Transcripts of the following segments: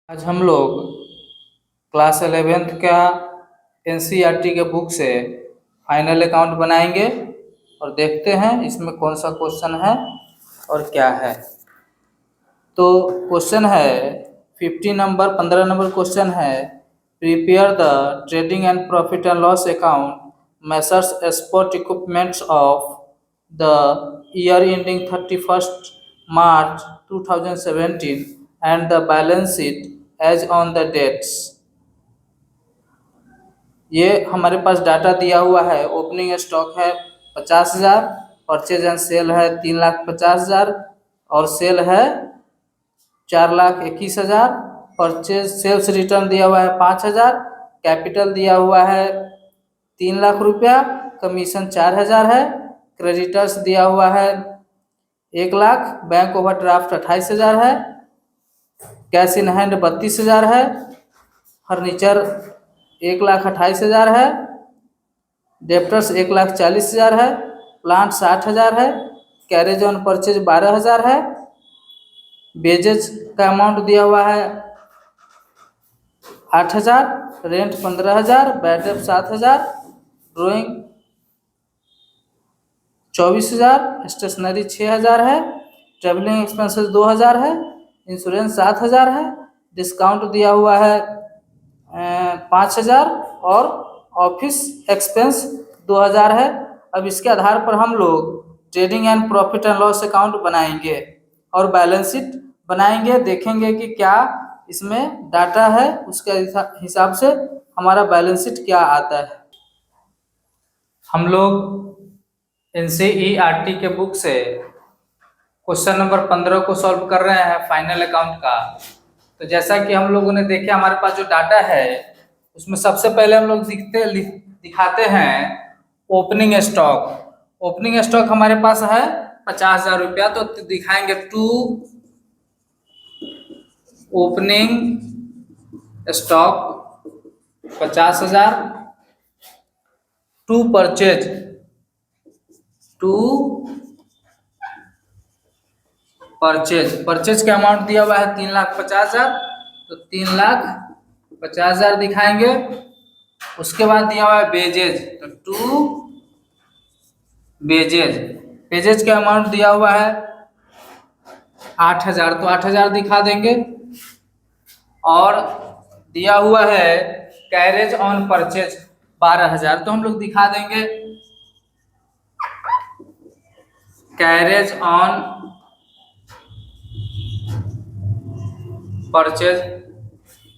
आज हम लोग क्लास 11th का एनसीईआरटी के बुक से फाइनल अकाउंट बनाएंगे और देखते हैं इसमें कौन सा क्वेश्चन है और क्या है। तो क्वेश्चन है 15 नंबर क्वेश्चन है, prepare the trading and profit and loss account messrs export equipments of the year ending 31st March 2017 and the balance sheet as on the dates। ये हमारे पास डाटा दिया हुआ है। ओपनिंग स्टॉक है 50,000, purchase and cell है 3,50,000 और cell है 4,21,000। Purchase sales return दिया हुआ है 5,000, कैपिटल दिया हुआ है 3,00,000 रुपया, कमीशन 4,000 है, क्रेडिटर्स दिया हुआ है 1,00,000, बैंक ओवरड्राफ्ट 28,000 है, कैश इन हैंड 32,000 है, फर्नीचर 1,28,000 है, डेप्टर्स 1,40,000 है, प्लांट 60,000 है, कैरेज ऑन परचेज 12,000 है, बेजेज का अमाउंट दिया हुआ है 8,000, rent 15,000, bad debt 7,000, drawing 24,000, stationery 6,000 है, ट्रेवलिंग एक्सपेंसेस 2,000 है, इंश्योरेंस 7,000 है, डिस्काउंट दिया हुआ है 5,000 और ऑफिस एक्सपेंस 2,000 है। अब इसके आधार पर हम लोग trading and profit and loss account बनाएंगे और बैलेंस शीट बनाएंगे। देखेंगे कि क्या इसमें डाटा है, उसके हिसाब से हमारा बैलेंस शीट क्या आता है। हम लोग एनसीईआरटी के बुक से क्वेश्चन नंबर 15 को सॉल्व कर रहे हैं फाइनल अकाउंट का। तो जैसा कि हम लोगों ने देखे, हमारे पास जो डाटा है उसमें सबसे पहले हम लोग दिखाते हैं ओपनिंग स्टॉक। ओपनिंग स्टॉक हमारे पास है 50,000 रुपया, तो दिखाएंगे to opening stock 50,000, to purchase purchase का अमाउंट दिया हुआ है 3,50,000, तो 3,50,000 दिखाएंगे। उसके बाद दिया हुआ है बेजेज, तो टू बेजेज का अमाउंट दिया हुआ है 8,000, तो 8,000 दिखा देंगे। और दिया हुआ है कैरेज ऑन परचेज 12,000, तो हम लोग दिखा देंगे कैरेज ऑन परचेज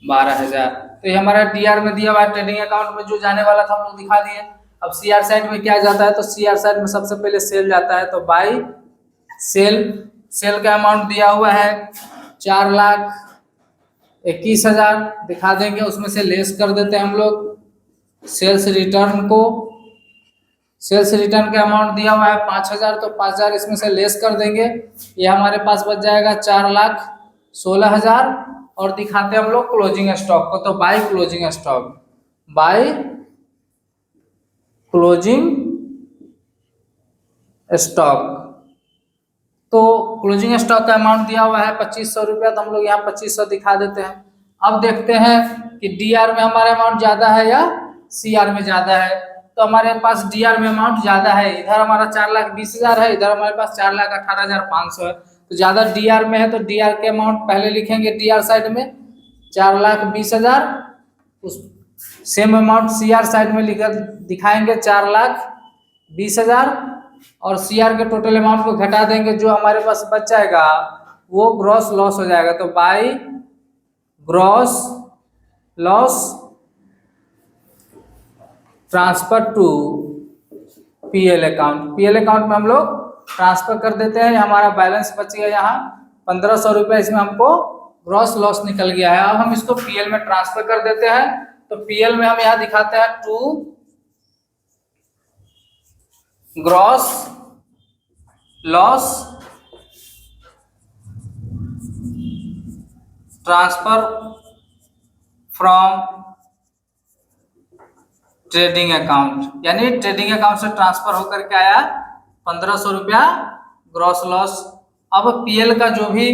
12,000। तो ये हमारा डीआर में दिया हुआ है, ट्रेडिंग अकाउंट में जो जाने वाला था हम लोग दिखा दिए। अब सीआर साइड में क्या जाता है, तो सीआर साइड में सबसे पहले सेल जाता है, तो बाई सेल का अमाउंट दिया हुआ है 4,21,000 दिखा देंगे। उसमें से लेस कर देते हैं हम लोग सेल्स रिटर्न का अमाउंट दिया हुआ है 5,000, तो 5,000 इसमें से लेस कर देंगे। ये हमारे पास बच जाएगा 4,16,000। और दिखाते हैं हम लोग क्लोजिंग स्टॉक को, तो बाय क्लोजिंग स्टॉक। तो क्लोजिंग स्टॉक का अमाउंट दिया हुआ है 2,500 रुपया, तो हम लोग यहाँ 2,500 दिखा देते हैं। अब देखते हैं कि डीआर में हमारा अमाउंट ज्यादा है या सीआर में ज्यादा है। तो हमारे पास डीआर में अमाउंट ज्यादा है, इधर हमारा 4,20,000 है, इधर हमारे पास 4,18,500 है। तो ज्यादा डीआर में है, तो डीआर के अमाउंट पहले लिखेंगे डीआर साइड में 4,20,000। उस सेम अमाउंट सीआर साइड में लिख दिखाएंगे 4,20,000 और सीआर के टोटल अमाउंट को घटा देंगे, जो हमारे पास बच जाएगा वो ग्रॉस लॉस हो जाएगा। तो by gross loss transfer to PL account में हम लोग ट्रांसफर कर देते हैं। हमारा बैलेंस बच गया यहाँ 1,500 रुपया, इसमें हमको ग्रॉस लॉस निकल गया है। अब हम इसको पीएल में ट्रांसफर कर देते हैं। तो पीएल में हम यहाँ दिखाते हैं to gross loss transfer from trading account, यानी ट्रेडिंग अकाउंट से ट्रांसफर होकर के आया 1,500 रुपया ग्रॉस लॉस अब पीएल का जो भी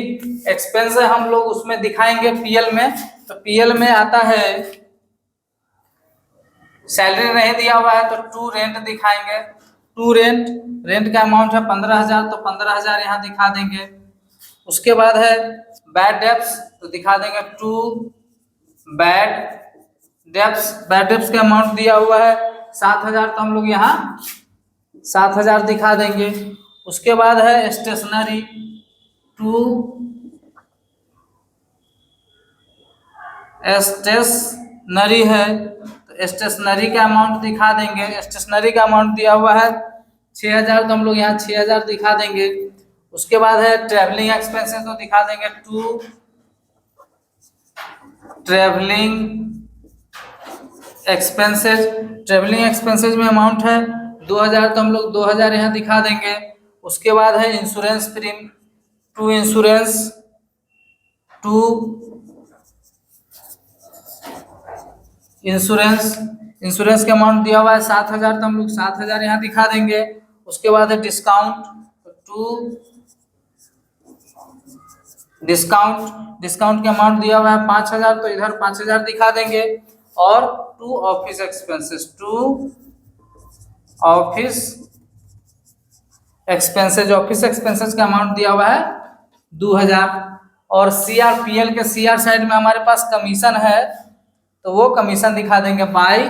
एक्सपेंस है हम लोग उसमें दिखाएंगे पीएल में। तो पीएल में आता है, सैलरी नहीं दिया हुआ है तो टू रेंट दिखाएंगे। टू रेंट, रेंट का अमाउंट है 15,000, तो 15,000 यहाँ दिखा देंगे। उसके बाद है बैड डेब्ट्स, तो दिखा देंगे to bad debts. Bad debts का अमाउंट दिया हुआ है 7,000, तो हम लोग यहाँ 7,000 दिखा देंगे। उसके बाद है स्टेशनरी, टू स्टेशनरी है, तो स्टेशनरी का अमाउंट दिखा देंगे। स्टेशनरी का अमाउंट दिया हुआ है 6,000, तो हम लोग यहाँ 6,000 दिखा देंगे। उसके बाद है ट्रैवलिंग एक्सपेंसेस, तो दिखा देंगे to travelling expenses. Travelling expenses में अमाउंट है 2,000, तो हम लोग 2,000 यहाँ दिखा देंगे। उसके बाद है insurance premium, to insurance, to insurance का अमाउंट दिया हुआ है 7,000, तो हम लोग 7,000 यहाँ दिखा देंगे। उसके बाद है डिस्काउंट, टू डिस्काउंट का अमाउंट दिया हुआ है 5,000, तो इधर 5,000 दिखा देंगे। और to office expenses, to office expenses का अमाउंट दिया हुआ है 2,000। और सीआरपीएल के सीआर साइड में हमारे पास कमीशन है, तो वो कमीशन दिखा देंगे बाय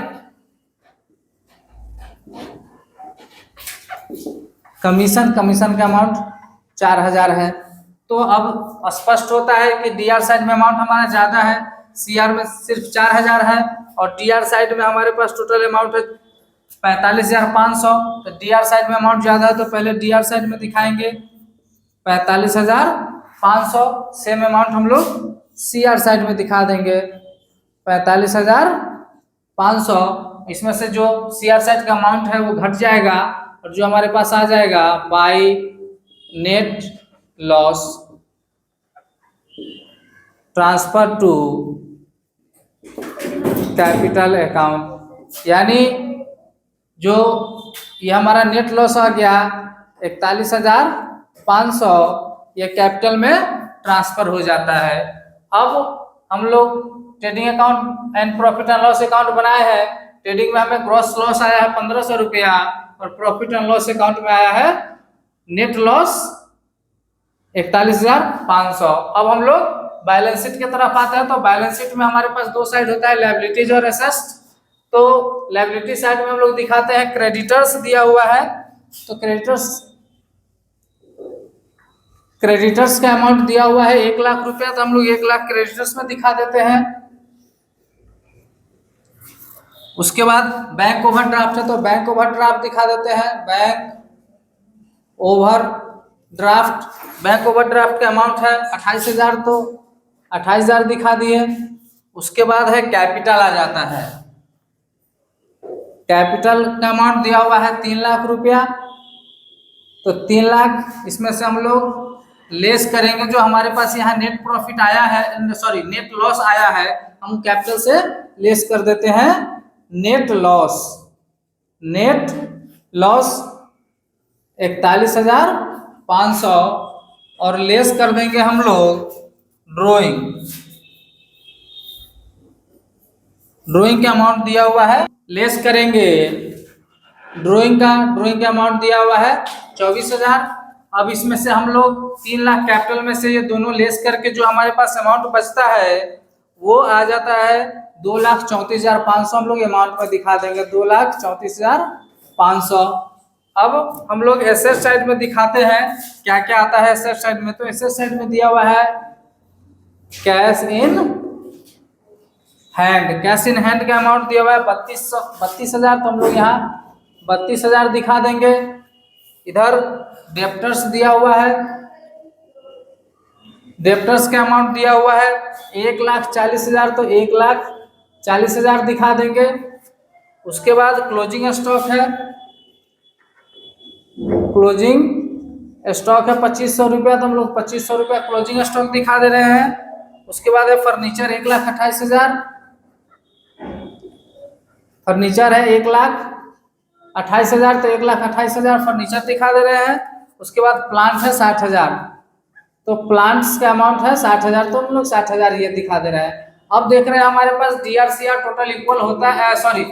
कमीशन का अमाउंट 4,000 है। तो अब स्पष्ट होता है कि डीआर साइड में अमाउंट हमारा ज्यादा है, सीआर में सिर्फ 4,000 है, और टीआर साइड में हमारे पास टोटल अमाउंट है 45,500। तो डीआर साइड में अमाउंट ज्यादा है, तो पहले डीआर साइड में दिखाएंगे 45,500। सेम अमाउंट हम लोग सीआर साइड में दिखा देंगे 45,500। इसमें से जो सीआर साइड का अमाउंट है वो घट जाएगा, और जो हमारे पास आ जाएगा by net loss transfer to capital account, यानी जो ये हमारा नेट लॉस आ गया 41,500, ये कैपिटल में ट्रांसफर हो जाता है। अब हम लोग trading account and profit and loss account बनाए हैं। ट्रेडिंग में हमें ग्रॉस लॉस आया है 1,500 रुपया, और प्रॉफिट एंड लॉस अकाउंट में आया है नेट लॉस 41,500। अब हम लोग बैलेंस शीट की तरफ आते हैं। तो बैलेंस शीट में हमारे पास दो साइड होता है, लायबिलिटीज और एसेट्स। तो लायबिलिटी साइड में हम लोग दिखाते हैं क्रेडिटर्स दिया हुआ है, तो क्रेडिटर्स का अमाउंट दिया हुआ है 1,00,000 रुपया, तो हम लोग 1,00,000 क्रेडिटर्स में दिखा देते हैं। उसके बाद बैंक ओवरड्राफ्ट है, तो बैंक ओवरड्राफ्ट दिखा देते हैं। बैंक ओवरड्राफ्ट का अमाउंट है 28,000, तो 28,000 दिखा दिए। उसके बाद है कैपिटल आ जाता है। कैपिटल का अमाउंट दिया हुआ है 3,00,000 रुपया, तो 3,00,000 इसमें से हम लोग लेस करेंगे जो हमारे पास यहाँ नेट प्रॉफिट आया है, सॉरी नेट लॉस आया है, हम कैपिटल से लेस कर देते हैं नेट लॉस 41,500, और लेस कर देंगे हम लोग ड्राइंग का अमाउंट दिया हुआ है, लेस करेंगे ड्राइंग का अमाउंट दिया हुआ है 24,000। अब इसमें से हम लोग 3,00,000 कैपिटल में से ये दोनों लेस करके जो हमारे पास अमाउंट बचता है वो आ जाता है 2,34,500। हम लोग अमाउंट में दिखा देंगे 2,34,500। अब हम लोग एसेट साइड में दिखाते हैं क्या क्या आता है एसेट साइड में। तो एसेट साइड में दिया हुआ है कैश इन हैंड का अमाउंट दिया हुआ है 32,000, तो हम लोग यहाँ 32,000 दिखा देंगे। इधर डेप्टर्स दिया हुआ है, डेप्टर्स का अमाउंट दिया हुआ है 1,40,000, तो 1,40,000 दिखा देंगे। उसके बाद क्लोजिंग स्टॉक है, क्लोजिंग स्टॉक है 2,500 रुपया, तो हम लोग 2,500 रुपया क्लोजिंग स्टॉक दिखा दे रहे हैं। उसके बाद है फर्नीचर 1,28,000, फर्नीचर है 1,28,000, तो 1,28,000 फर्नीचर दिखा दे रहे हैं। उसके बाद प्लांट है 60,000, तो प्लांट्स का अमाउंट है 60,000, तो हम लोग 60,000 ये दिखा दे रहा है। अब देख रहे हैं हमारे पास DRCR टोटल इक्वल होता है, सॉरी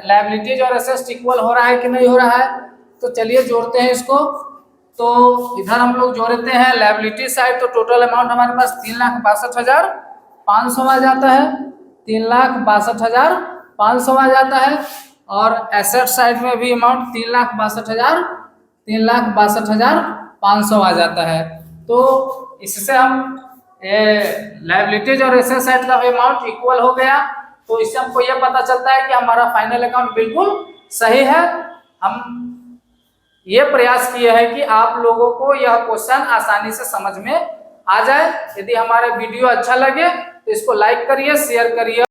लायबिलिटीज और एसेट्स इक्वल हो रहा है कि नहीं हो रहा है। तो चलिए जोड़ते हैं इसको। तो इधर हम लोग जोड़ते हैं लायबिलिटी साइड, तो टोटल अमाउंट हमारे पास 3,62,500 आ जाता है, 3,62,500 आ जाता है। और एसेट साइड में भी अमाउंट 3,62,500 आ जाता है। तो इससे हम लायबिलिटीज और एसेट साइड का भी अमाउंट इक्वल हो गया। तो इससे हमको यह पता चलता है कि हमारा फाइनल अकाउंट बिल्कुल सही है। हम ये प्रयास किए हैं कि आप लोगों को यह क्वेश्चन आसानी से समझ में आ जाए। यदि हमारा वीडियो अच्छा लगे तो इसको लाइक करिए, शेयर करिए।